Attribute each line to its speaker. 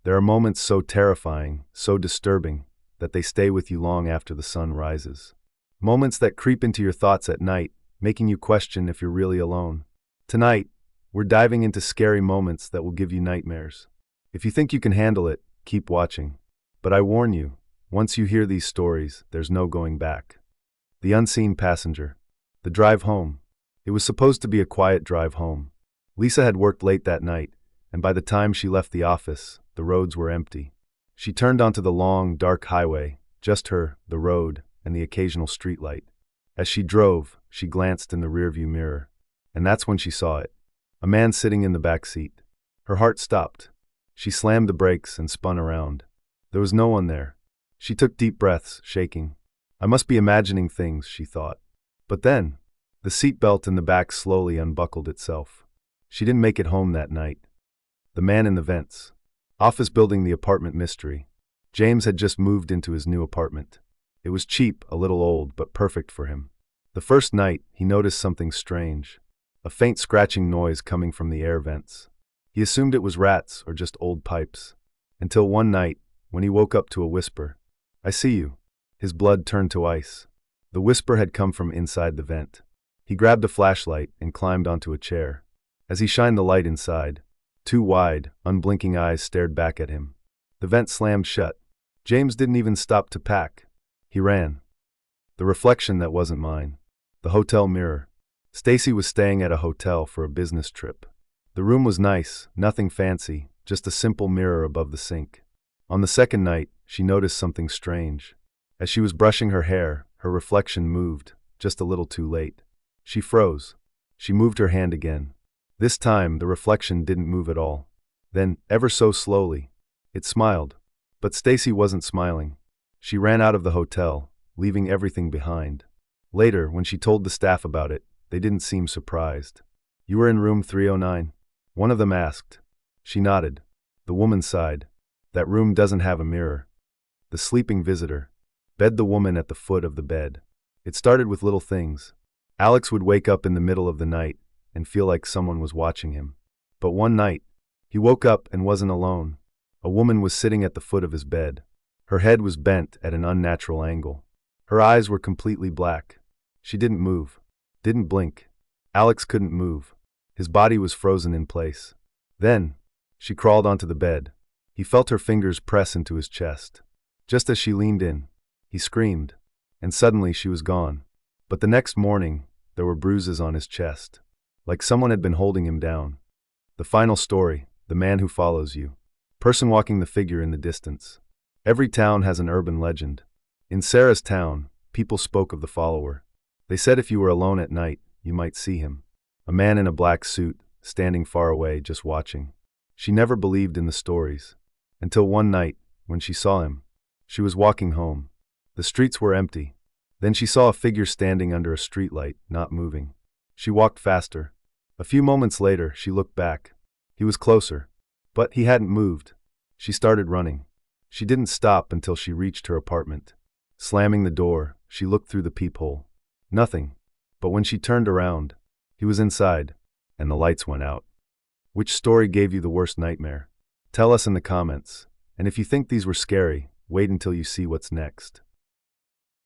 Speaker 1: There are moments so terrifying, so disturbing, that they stay with you long after the sun rises. Moments that creep into your thoughts at night, making you question if you're really alone. Tonight, we're diving into scary moments that will give you nightmares. If you think you can handle it, keep watching. But I warn you, once you hear these stories, there's no going back. The unseen passenger. The drive home. It was supposed to be a quiet drive home. Lisa had worked late that night, and by the time she left the office, the roads were empty. She turned onto the long, dark highway, just her, the road, and the occasional streetlight. As she drove, she glanced in the rearview mirror, and that's when she saw it. A man sitting in the back seat. Her heart stopped. She slammed the brakes and spun around. There was no one there. She took deep breaths, shaking. I must be imagining things, she thought. But then, the seatbelt in the back slowly unbuckled itself. She didn't make it home that night. The man in the vents. Office building, the apartment mystery. James had just moved into his new apartment. It was cheap, a little old, but perfect for him. The first night, he noticed something strange. A faint scratching noise coming from the air vents. He assumed it was rats or just old pipes. Until one night, when he woke up to a whisper. "I see you." His blood turned to ice. The whisper had come from inside the vent. He grabbed a flashlight and climbed onto a chair. As he shined the light inside, two wide, unblinking eyes stared back at him. The vent slammed shut. James didn't even stop to pack. He ran. The reflection that wasn't mine. The hotel mirror. Stacy was staying at a hotel for a business trip. The room was nice, nothing fancy, just a simple mirror above the sink. On the second night, she noticed something strange. As she was brushing her hair, her reflection moved, just a little too late. She froze. She moved her hand again. This time, the reflection didn't move at all. Then, ever so slowly, it smiled. But Stacy wasn't smiling. She ran out of the hotel, leaving everything behind. Later, when she told the staff about it, they didn't seem surprised. "You were in room 309? One of them asked. She nodded. The woman sighed. "That room doesn't have a mirror." The sleeping visitor. Bed. The woman at the foot of the bed. It started with little things. Alex would wake up in the middle of the night and feel like someone was watching him. But one night, he woke up and wasn't alone. A woman was sitting at the foot of his bed. Her head was bent at an unnatural angle. Her eyes were completely black. She didn't move. Didn't blink. Alex couldn't move. His body was frozen in place. Then, she crawled onto the bed. He felt her fingers press into his chest. Just as she leaned in, he screamed, and suddenly she was gone. But the next morning, there were bruises on his chest, like someone had been holding him down. The final story, the man who follows you. Person walking, the figure in the distance. Every town has an urban legend. In Sarah's town, people spoke of the follower. They said if you were alone at night, you might see him. A man in a black suit, standing far away, just watching. She never believed in the stories. Until one night, when she saw him. She was walking home. The streets were empty. Then she saw a figure standing under a streetlight, not moving. She walked faster. A few moments later, she looked back. He was closer. But he hadn't moved. She started running. She didn't stop until she reached her apartment. Slamming the door, she looked through the peephole. Nothing. But when she turned around, he was inside, and the lights went out. Which story gave you the worst nightmare? Tell us in the comments. And if you think these were scary, wait until you see what's next.